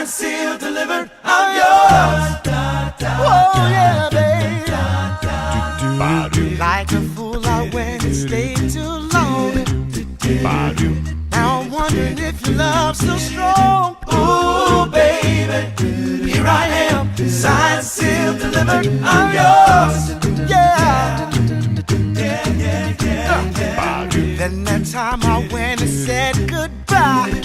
signed, sealed, delivered, I'm yours. Oh yeah, baby. Like a fool I went and stayed too long. Now I'm wondering if your love's so strong. Ooh, baby, here I am, signed, sealed, delivered, I'm yours. Yeah. Then that time I went and said goodbye.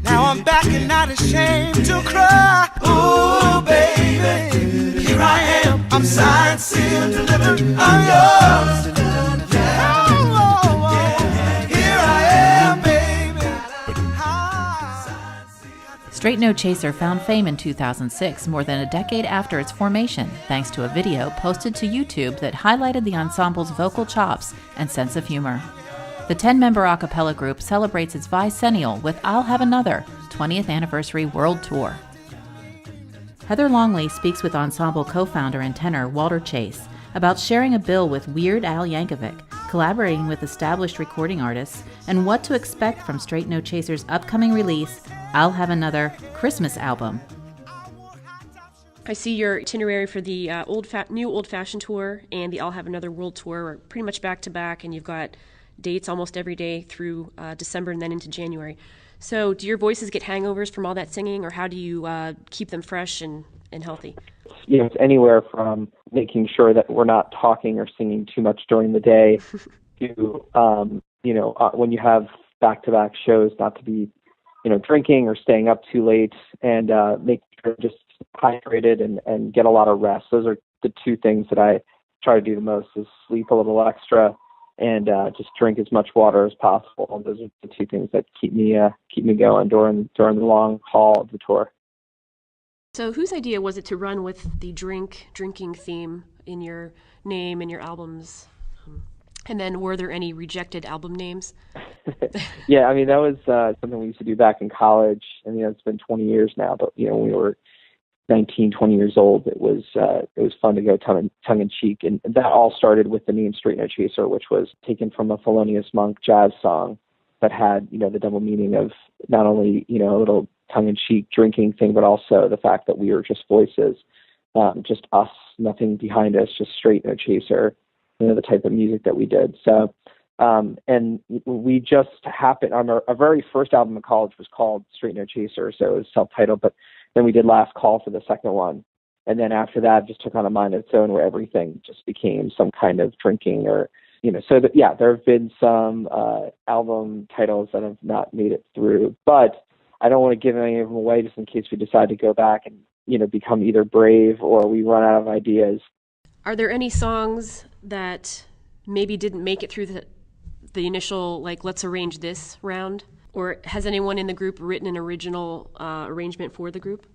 Now I'm back and not ashamed to cry. Ooh, baby, here I am, I'm signed, sealed, delivered, I'm yours. Straight No Chaser found fame in 2006, more than a decade after its formation, thanks to a video posted to YouTube that highlighted the ensemble's vocal chops and sense of humor. The 10-member a cappella group celebrates its bicentennial with I'll Have Another 20th Anniversary World Tour. Heather Longley speaks with ensemble co-founder and tenor Walter Chase about sharing a bill with Weird Al Yankovic, collaborating with established recording artists, and what to expect from Straight No Chaser's upcoming release, I'll Have Another Christmas album. I see your itinerary for the new Old Fashioned Tour and the I'll Have Another World Tour are pretty much back to back, and you've got dates almost every day through December and then into January. So do your voices get hangovers from all that singing, or how do you keep them fresh and healthy? It's anywhere from making sure that we're not talking or singing too much during the day to, when you have back-to-back shows, not to be, drinking or staying up too late, and making sure just hydrated and get a lot of rest. Those are the two things that I try to do the most, is sleep a little extra and just drink as much water as possible. Those are the two things that keep me going during the long haul of the tour. So whose idea was it to run with the drinking theme in your name and your albums? And then were there any rejected album names? Yeah, I mean, that was something we used to do back in college. And, it's been 20 years now, but, when we were 19, 20 years old, it was fun to go tongue in cheek. And that all started with the name Straight No Chaser, which was taken from a Thelonious Monk jazz song that had, the double meaning of not only, a little tongue-in-cheek drinking thing, but also the fact that we were just voices, just us, nothing behind us, just Straight No Chaser, the type of music that we did. So, and we just happened, our very first album in college was called Straight No Chaser, so it was self-titled, but then we did Last Call for the second one. And then after that, just took on a mind of its own, where everything just became some kind of drinking or, so that, yeah, there have been some album titles that have not made it through, but I don't want to give any of them away just in case we decide to go back and, become either brave or we run out of ideas. Are there any songs that maybe didn't make it through the initial, let's arrange this round? Or has anyone in the group written an original arrangement for the group?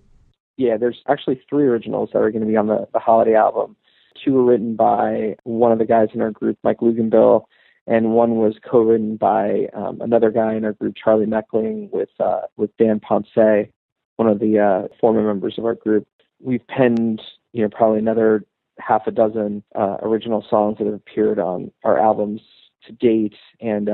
Yeah, there's actually 3 originals that are going to be on the holiday album. 2 were written by one of the guys in our group, Mike Luganbill, and one was co-written by another guy in our group, Charlie Meckling, with Dan Ponce, one of the former members of our group. We've penned, probably another half a dozen original songs that have appeared on our albums to date, and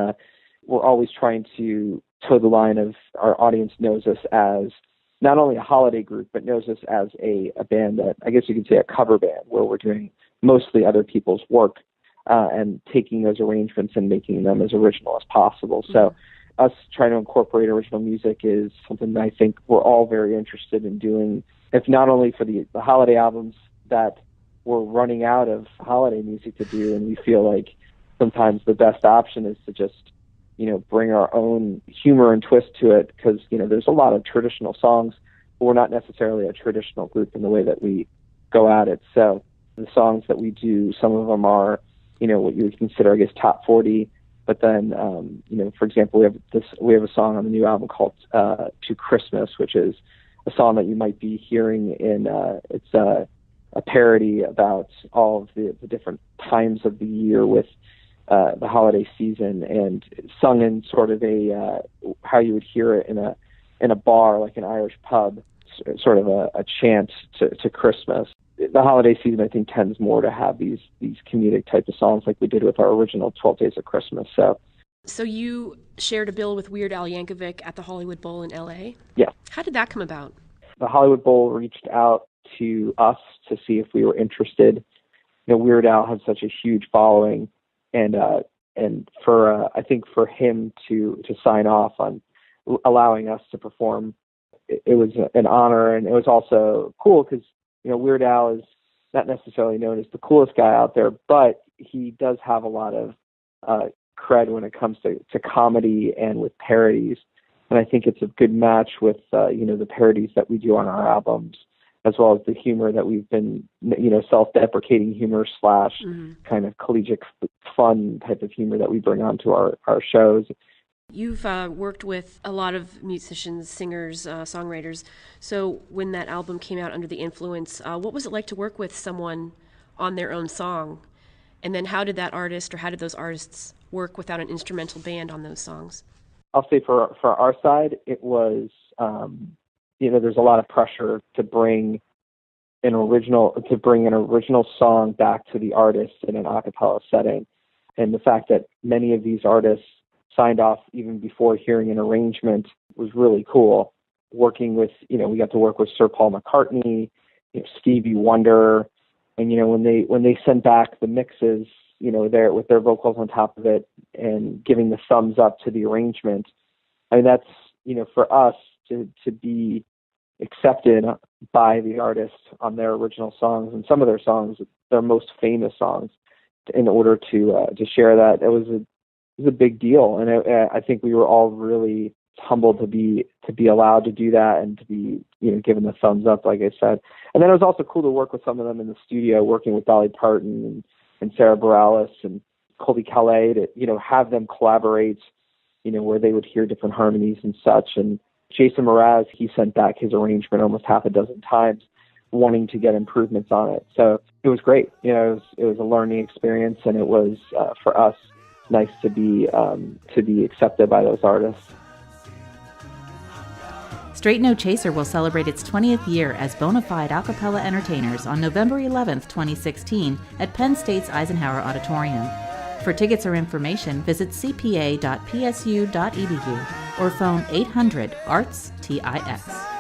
we're always trying to toe the line of our audience knows us as not only a holiday group, but knows us as a band that, I guess you could say, a cover band, where we're doing mostly other people's work. And taking those arrangements and making them as original as possible. So us trying to incorporate original music is something that I think we're all very interested in doing, if not only for the holiday albums that we're running out of holiday music to do, and we feel like sometimes the best option is to just, bring our own humor and twist to it, because, there's a lot of traditional songs, but we're not necessarily a traditional group in the way that we go at it. So the songs that we do, some of them are, what you would consider, I guess, top 40. But then, for example, we have a song on the new album called "To Christmas," which is a song that you might be hearing in. It's a parody about all of the different times of the year with the holiday season, and sung in sort of a how you would hear it in a bar, like an Irish pub, sort of a chant to Christmas. The holiday season, I think, tends more to have these comedic type of songs, like we did with our original 12 Days of Christmas. So you shared a bill with Weird Al Yankovic at the Hollywood Bowl in L.A.? Yeah. How did that come about? The Hollywood Bowl reached out to us to see if we were interested. Weird Al has such a huge following, and for I think for him to sign off on allowing us to perform, it was an honor, and it was also cool because Weird Al is not necessarily known as the coolest guy out there, but he does have a lot of cred when it comes to comedy and with parodies. And I think it's a good match with the parodies that we do on our albums, as well as the humor that we've been, self-deprecating humor / kind of collegiate fun type of humor that we bring onto our shows. You've worked with a lot of musicians, singers, songwriters. So when that album came out, Under the Influence, what was it like to work with someone on their own song? And then how did that artist, or how did those artists work without an instrumental band on those songs? I'll say for our side, it was, there's a lot of pressure to bring an original song back to the artist in an a cappella setting. And the fact that many of these artists signed off even before hearing an arrangement was really cool. Working with, we got to work with Sir Paul McCartney, Stevie Wonder, and when they sent back the mixes, there with their vocals on top of it and giving the thumbs up to the arrangement. I mean, that's for us to be accepted by the artist on their original songs, and some of their songs, their most famous songs, in order to share that. It was a big deal, and I think we were all really humbled to be allowed to do that and to be given the thumbs up, like I said. And then it was also cool to work with some of them in the studio, working with Dolly Parton and Sarah Bareilles and Colby Calais, to have them collaborate, where they would hear different harmonies and such. And Jason Mraz, he sent back his arrangement almost half a dozen times, wanting to get improvements on it. So it was great. It was a learning experience, and it was for us nice to be accepted by those artists. Straight No Chaser will celebrate its 20th year as bona fide a cappella entertainers on November 11th, 2016 at Penn State's Eisenhower Auditorium. For tickets or information, visit cpa.psu.edu or phone 800-ARTS-TIX.